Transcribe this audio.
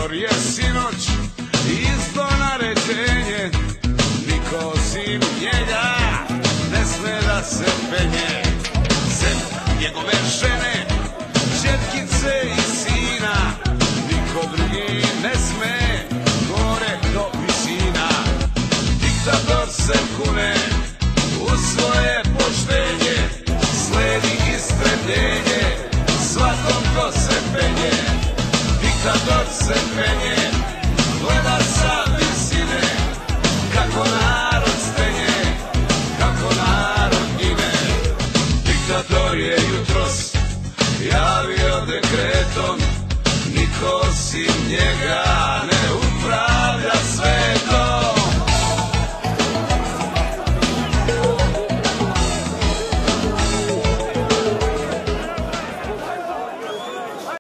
Diktator je sinoć izdo naređenje, niko osim njega ne sme da se penje. Sem njegove žene, ćerkice i sina, niko drugi ne sme gore do visina. Diktator se kune u svoje poštenje, sledi istrebljenje svakom ko se penje. Diktator se penje, gleda sa visine, kako narod stenje, kako narod gine. Diktator je jutros javio dekretom, niko osim njega